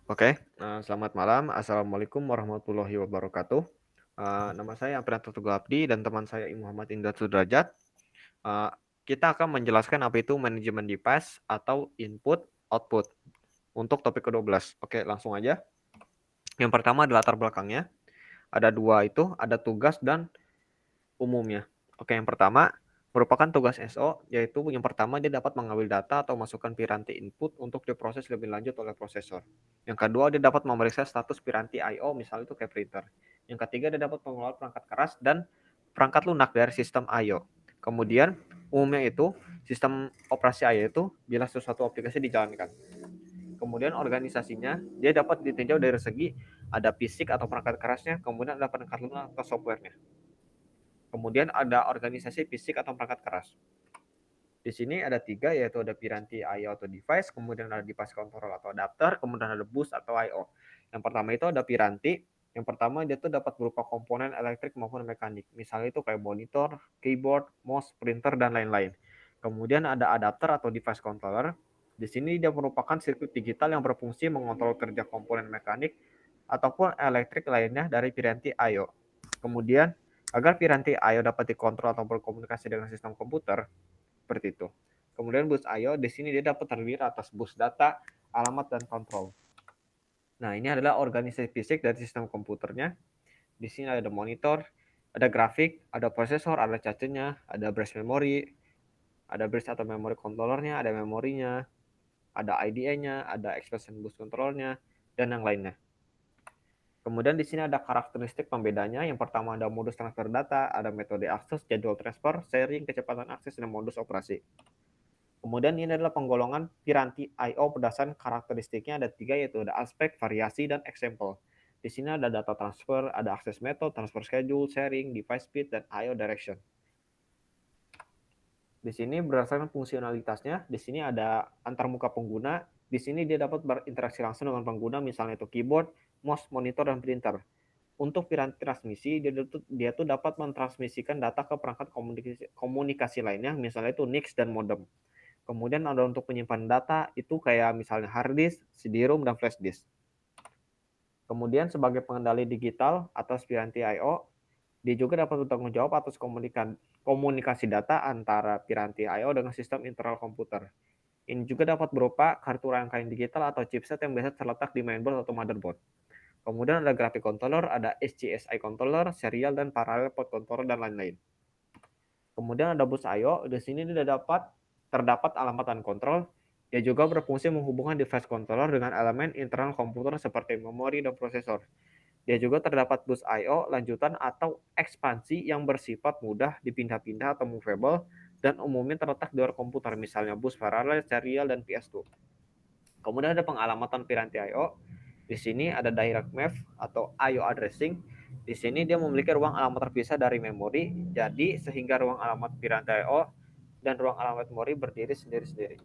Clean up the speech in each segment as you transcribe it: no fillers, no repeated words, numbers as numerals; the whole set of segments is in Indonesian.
Oke, selamat malam. Assalamualaikum warahmatullahi wabarakatuh. Nama saya Ampiran Tutul Abdi dan teman saya Muhammad Indra Sudrajat. Eh, kita akan menjelaskan apa itu manajemen device atau input output untuk topik ke-12. Oke, langsung aja. Yang pertama adalah latar belakangnya. Ada dua itu, ada tugas dan umumnya. Oke, yang pertama merupakan tugas SO, yaitu yang pertama dia dapat mengambil data atau masukkan piranti input untuk diproses lebih lanjut oleh prosesor. Yang kedua, dia dapat memeriksa status piranti I/O, misalnya itu kayak printer. Yang ketiga, dia dapat mengelola perangkat keras dan perangkat lunak dari sistem I/O. Kemudian, umumnya itu, sistem operasi I/O itu bila sesuatu aplikasi dijalankan. Kemudian organisasinya, dia dapat ditinjau dari segi ada fisik atau perangkat kerasnya, kemudian ada perangkat lunak atau softwarenya. Kemudian ada organisasi fisik atau perangkat keras. Di sini ada tiga, yaitu ada piranti I/O atau device, kemudian ada device control atau adapter, kemudian ada bus atau I/O. Yang pertama itu ada piranti. Yang pertama dia tuh dapat berupa komponen elektrik maupun mekanik. Misalnya itu kayak monitor, keyboard, mouse, printer, dan lain-lain. Kemudian ada adapter atau device controller. Di sini dia merupakan sirkuit digital yang berfungsi mengontrol kerja komponen mekanik ataupun elektrik lainnya dari piranti I/O. Kemudian, agar piranti I/O dapat dikontrol atau berkomunikasi dengan sistem komputer, seperti itu. Kemudian bus I/O di sini dia dapat terdiri atas bus data, alamat, dan kontrol. Nah, ini adalah organisasi fisik dari sistem komputernya. Di sini ada monitor, ada grafik, ada prosesor, ada cacingnya, ada bus memory, ada bus atau memory controllernya, ada memorinya, ada IDE-nya, ada expression bus controllernya, dan yang lainnya. Kemudian di sini ada karakteristik pembedanya. Yang pertama ada modus transfer data, ada metode akses, jadwal transfer, sharing, kecepatan akses, dan modus operasi. Kemudian ini adalah penggolongan piranti I/O berdasarkan karakteristiknya ada tiga, yaitu ada aspek, variasi, dan example. Di sini ada data transfer, ada akses method, transfer schedule, sharing, device speed, dan I/O direction. Di sini berdasarkan fungsionalitasnya, di sini ada antarmuka pengguna. Di sini dia dapat berinteraksi langsung dengan pengguna, misalnya itu keyboard, mouse, monitor, dan printer. Untuk piranti transmisi, dia tuh dapat mentransmisikan data ke perangkat komunikasi lainnya, misalnya itu NIC dan modem. Kemudian ada untuk penyimpan data itu kayak misalnya hard disk, CD-ROM, dan flash disk. Kemudian sebagai pengendali digital atau piranti I/O, dia juga dapat bertanggung jawab atas komunikasi data antara piranti I/O dengan sistem internal komputer. Ini juga dapat berupa kartu rangkaian digital atau chipset yang biasa terletak di mainboard atau motherboard. Kemudian ada graphic controller, ada SCSI controller, serial dan parallel port controller, dan lain-lain. Kemudian ada bus I/O. Di sini terdapat alamat dan kontrol. Dia juga berfungsi menghubungkan device controller dengan elemen internal komputer seperti memori dan prosesor. Dia juga terdapat bus I/O lanjutan atau ekspansi yang bersifat mudah dipindah-pindah atau movable dan umumnya terletak di luar komputer, misalnya bus paralel, serial, dan PS2. Kemudian ada pengalamatan piranti I/O. Di sini ada direct map atau I/O addressing. Di sini dia memiliki ruang alamat terpisah dari memori, jadi sehingga ruang alamat piranti I/O dan ruang alamat memori berdiri sendiri-sendiri.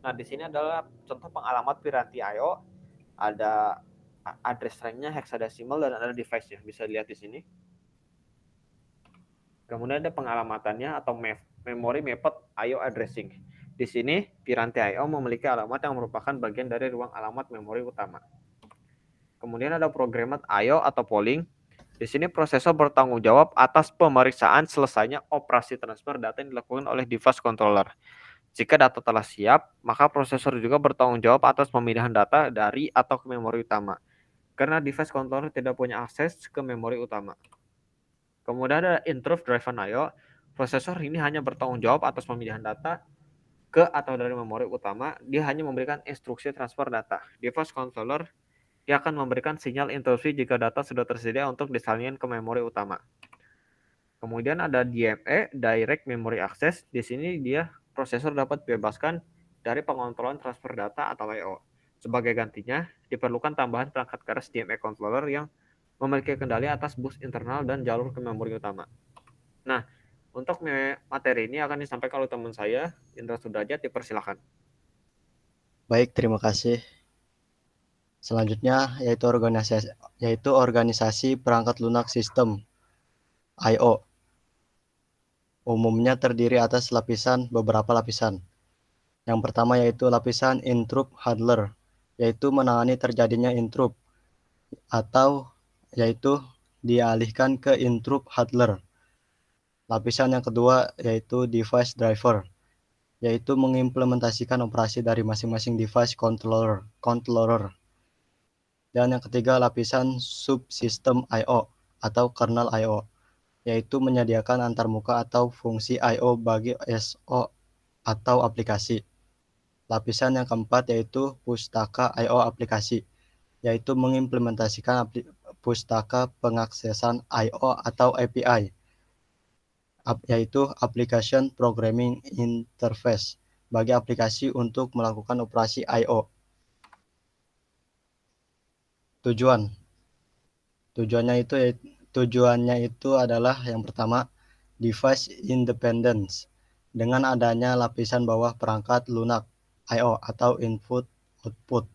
Nah, di sini adalah contoh pengalamat piranti I/O. Ada address range-nya hexadecimal dan ada device-nya. Bisa dilihat di sini. Kemudian ada pengalamatannya atau memory mapped I/O addressing. Di sini, piranti I/O memiliki alamat yang merupakan bagian dari ruang alamat memori utama. Kemudian ada programmed I/O atau polling. Di sini prosesor bertanggung jawab atas pemeriksaan selesainya operasi transfer data yang dilakukan oleh device controller. Jika data telah siap, maka prosesor juga bertanggung jawab atas pemindahan data dari atau ke memori utama. Karena device controller tidak punya akses ke memori utama. Kemudian ada interrupt driven I/O. Prosesor ini hanya bertanggung jawab atas pemindahan data ke atau dari memori utama. Dia hanya memberikan instruksi transfer data. Device controller dia akan memberikan sinyal interupsi jika data sudah tersedia untuk disalin ke memori utama. Kemudian ada DMA, Direct Memory Access. Di sini dia prosesor dapat dibebaskan dari pengontrolan transfer data atau I/O. Sebagai gantinya, diperlukan tambahan perangkat keras DMA controller yang memiliki kendali atas bus internal dan jalur ke memori utama. Nah, untuk materi ini akan disampaikan oleh teman saya, Indra Sudrajat, dipersilakan. Baik, terima kasih. Selanjutnya yaitu organisasi perangkat lunak sistem I/O. Umumnya terdiri atas beberapa lapisan. Yang pertama yaitu lapisan interrupt handler, yaitu menangani terjadinya interrupt atau yaitu dialihkan ke interrupt handler. Lapisan yang kedua yaitu device driver, yaitu mengimplementasikan operasi dari masing-masing device controller. Dan yang ketiga lapisan subsystem I/O atau kernel I/O, yaitu menyediakan antarmuka atau fungsi I/O bagi SO atau aplikasi. Lapisan yang keempat yaitu pustaka I/O aplikasi, yaitu mengimplementasikan pustaka pengaksesan I/O atau API, yaitu Application Programming Interface, bagi aplikasi untuk melakukan operasi I/O. Tujuannya itu adalah yang pertama, device independence. Dengan adanya lapisan bawah perangkat lunak I/O atau input output,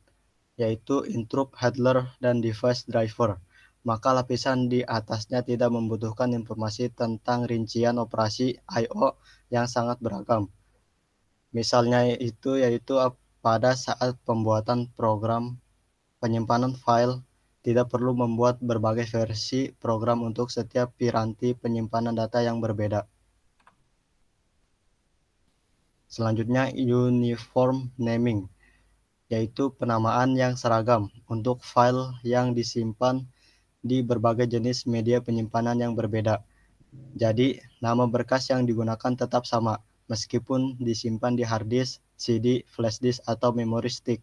yaitu interrupt handler dan device driver, maka lapisan di atasnya tidak membutuhkan informasi tentang rincian operasi I/O yang sangat beragam. Misalnya itu yaitu pada saat pembuatan program penyimpanan file, tidak perlu membuat berbagai versi program untuk setiap piranti penyimpanan data yang berbeda. Selanjutnya, uniform naming, yaitu penamaan yang seragam untuk file yang disimpan di berbagai jenis media penyimpanan yang berbeda. Jadi, nama berkas yang digunakan tetap sama, meskipun disimpan di hard disk, CD, flash disk, atau memory stick.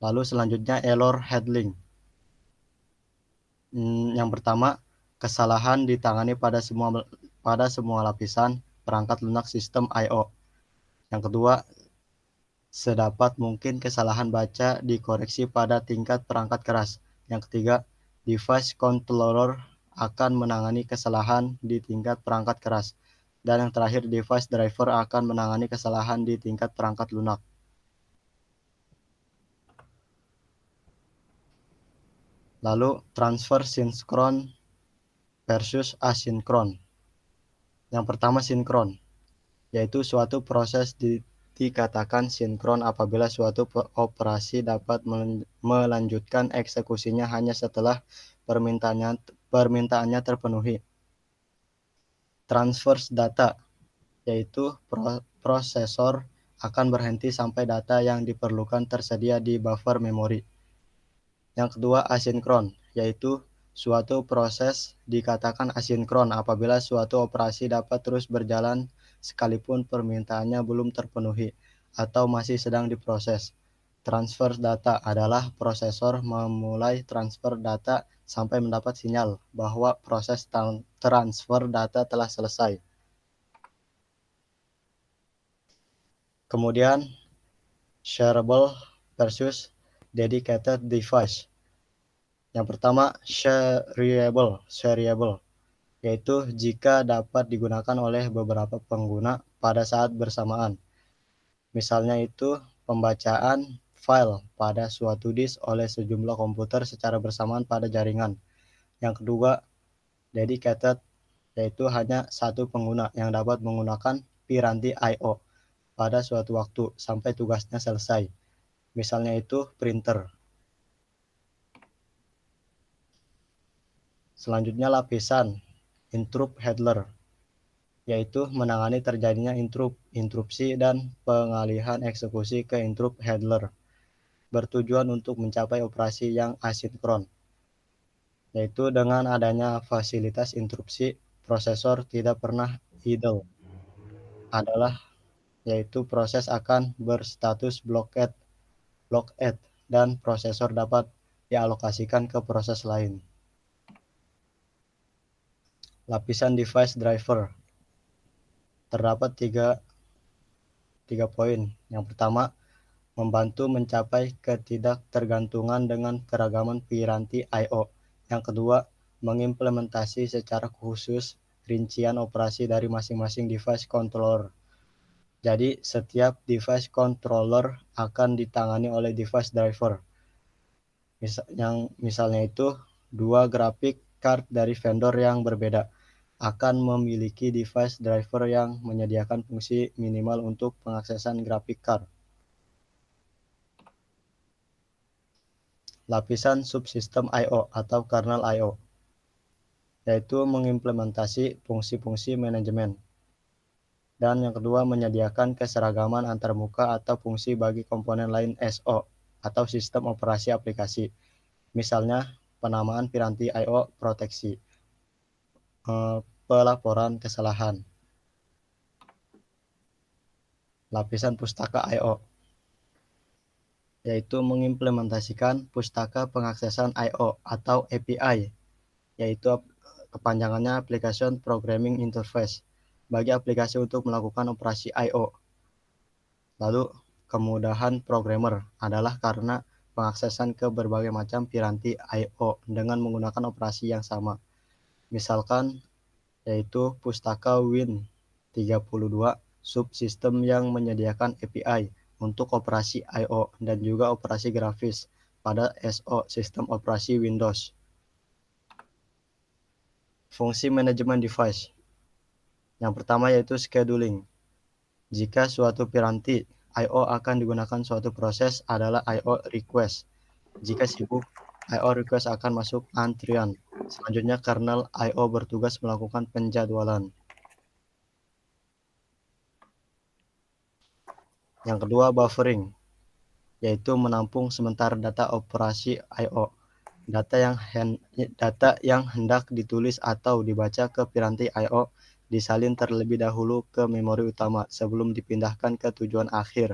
Lalu selanjutnya error handling. Yang pertama, kesalahan ditangani pada semua lapisan perangkat lunak sistem I/O. Yang kedua, sedapat mungkin kesalahan baca dikoreksi pada tingkat perangkat keras. Yang ketiga, device controller akan menangani kesalahan di tingkat perangkat keras. Dan yang terakhir, device driver akan menangani kesalahan di tingkat perangkat lunak. Lalu, transfer sinkron versus asinkron. Yang pertama, sinkron, yaitu suatu proses dikatakan sinkron apabila suatu operasi dapat melanjutkan eksekusinya hanya setelah permintaannya terpenuhi. Transfer data, yaitu prosesor akan berhenti sampai data yang diperlukan tersedia di buffer memori. Yang kedua, asinkron, yaitu suatu proses dikatakan asinkron apabila suatu operasi dapat terus berjalan sekalipun permintaannya belum terpenuhi atau masih sedang diproses. Transfer data adalah prosesor memulai transfer data sampai mendapat sinyal bahwa proses transfer data telah selesai. Kemudian, shareable versus dedicated device. Yang pertama, shareable, yaitu jika dapat digunakan oleh beberapa pengguna pada saat bersamaan. Misalnya itu pembacaan file pada suatu disk oleh sejumlah komputer secara bersamaan pada jaringan. Yang kedua, dedicated, yaitu hanya satu pengguna yang dapat menggunakan piranti I/O pada suatu waktu sampai tugasnya selesai. Misalnya itu printer. Selanjutnya lapisan interrupt handler, yaitu menangani terjadinya interupsi dan pengalihan eksekusi ke interrupt handler, bertujuan untuk mencapai operasi yang asinkron, yaitu dengan adanya fasilitas interupsi, prosesor tidak pernah idle, yaitu proses akan berstatus blockade, dan prosesor dapat dialokasikan ke proses lain. Lapisan device driver, terdapat tiga poin. Yang pertama, membantu mencapai ketidaktergantungan dengan keragaman piranti I/O. Yang kedua, mengimplementasi secara khusus rincian operasi dari masing-masing device controller. Jadi, setiap device controller akan ditangani oleh device driver. Misalnya itu, dua graphic card dari vendor yang berbeda akan memiliki device driver yang menyediakan fungsi minimal untuk pengaksesan graphic card. lapisan subsistem I/O atau kernel I/O, yaitu mengimplementasi fungsi-fungsi manajemen. Dan yang kedua, menyediakan keseragaman antarmuka atau fungsi bagi komponen lain SO atau sistem operasi aplikasi. Misalnya, penamaan piranti I/O proteksi, pelaporan kesalahan. Lapisan pustaka I/O, yaitu mengimplementasikan pustaka pengaksesan I/O atau API, yaitu kepanjangannya Application Programming Interface, bagi aplikasi untuk melakukan operasi I/O. Lalu, kemudahan programmer adalah karena pengaksesan ke berbagai macam piranti I/O dengan menggunakan operasi yang sama. Misalkan, yaitu pustaka Win32 subsistem yang menyediakan API untuk operasi I/O dan juga operasi grafis pada SO sistem operasi Windows. Fungsi manajemen device. Yang pertama yaitu scheduling. Jika suatu piranti I/O akan digunakan suatu proses adalah I/O request. Jika sibuk, I/O request akan masuk antrian. Selanjutnya kernel I/O bertugas melakukan penjadwalan. Yang kedua buffering, yaitu menampung sementara data operasi I/O. Data yang hendak ditulis atau dibaca ke piranti I/O disalin terlebih dahulu ke memori utama sebelum dipindahkan ke tujuan akhir.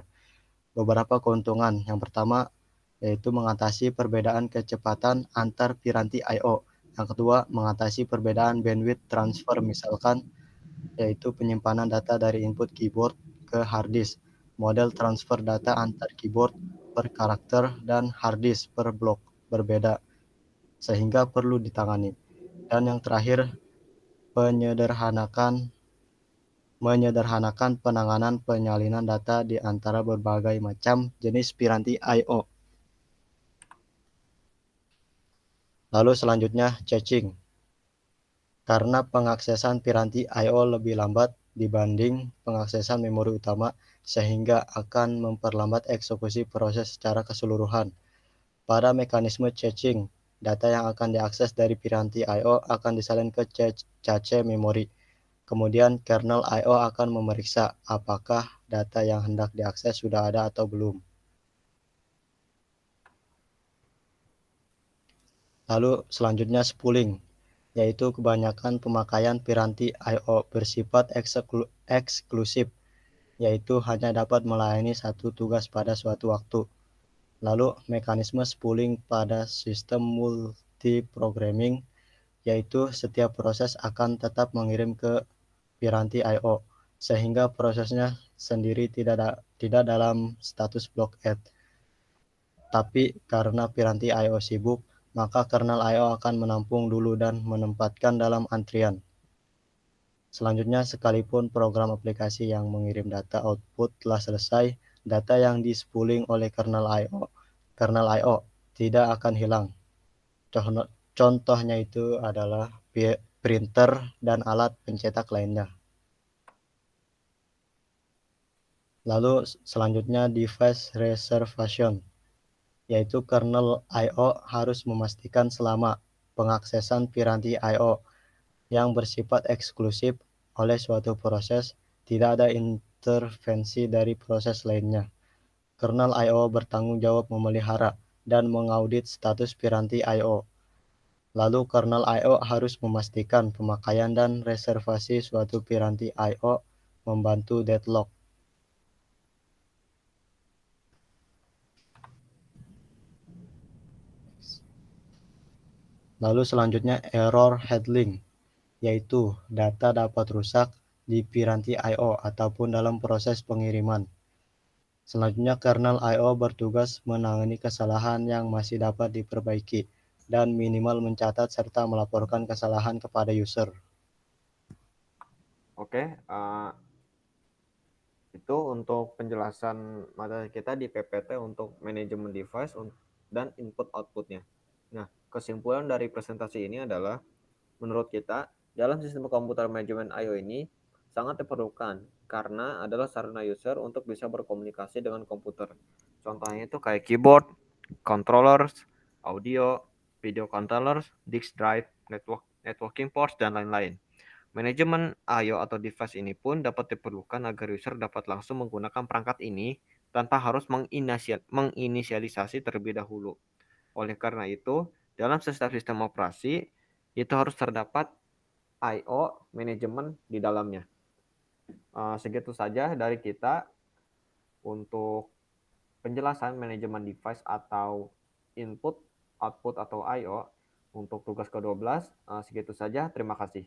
Beberapa keuntungan. Yang pertama, yaitu mengatasi perbedaan kecepatan antar piranti I/O. Yang kedua, mengatasi perbedaan bandwidth transfer, misalkan, yaitu penyimpanan data dari input keyboard ke hard disk. Model transfer data antar keyboard per karakter dan hard disk per blok berbeda, sehingga perlu ditangani. Dan yang terakhir, menyederhanakan penanganan penyalinan data di antara berbagai macam jenis piranti I/O. Lalu selanjutnya caching. Karena pengaksesan piranti I/O lebih lambat dibanding pengaksesan memori utama, sehingga akan memperlambat eksekusi proses secara keseluruhan. Pada mekanisme caching, data yang akan diakses dari piranti I/O akan disalin ke cache memori. Kemudian kernel I/O akan memeriksa apakah data yang hendak diakses sudah ada atau belum. Lalu selanjutnya spooling, yaitu kebanyakan pemakaian piranti I/O bersifat eksklusif, yaitu hanya dapat melayani satu tugas pada suatu waktu. Lalu mekanisme spooling pada sistem multiprogramming, yaitu setiap proses akan tetap mengirim ke piranti I/O, sehingga prosesnya sendiri tidak dalam status blockade. Tapi karena piranti I/O sibuk, maka kernel I/O akan menampung dulu dan menempatkan dalam antrian. Selanjutnya, sekalipun program aplikasi yang mengirim data output telah selesai, data yang di-spooling oleh kernel I/O tidak akan hilang. Contohnya itu adalah printer dan alat pencetak lainnya. Lalu selanjutnya device reservation, yaitu kernel I/O harus memastikan selama pengaksesan piranti I/O yang bersifat eksklusif oleh suatu proses, tidak ada intervensi dari proses lainnya. Kernel I/O bertanggung jawab memelihara dan mengaudit status piranti I/O. Lalu kernel I/O harus memastikan pemakaian dan reservasi suatu piranti I/O membantu deadlock. Lalu selanjutnya error handling, yaitu data dapat rusak di piranti I/O ataupun dalam proses pengiriman. Selanjutnya kernel I/O bertugas menangani kesalahan yang masih dapat diperbaiki dan minimal mencatat serta melaporkan kesalahan kepada user. Oke, itu untuk penjelasan materi kita di PPT untuk manajemen device dan input outputnya. Nah, kesimpulan dari presentasi ini adalah menurut kita dalam sistem komputer manajemen I/O ini sangat diperlukan karena adalah sarana user untuk bisa berkomunikasi dengan komputer. Contohnya itu kayak keyboard, controller, audio, video controllers, disk drive, networking ports, dan lain-lain. Manajemen I/O atau device ini pun dapat diperlukan agar user dapat langsung menggunakan perangkat ini tanpa harus menginisialisasi terlebih dahulu. Oleh karena itu, dalam setiap sistem operasi, itu harus terdapat I/O manajemen di dalamnya. Segitu saja dari kita untuk penjelasan manajemen device atau input, output, atau I/O untuk tugas ke-12. Segitu saja, terima kasih.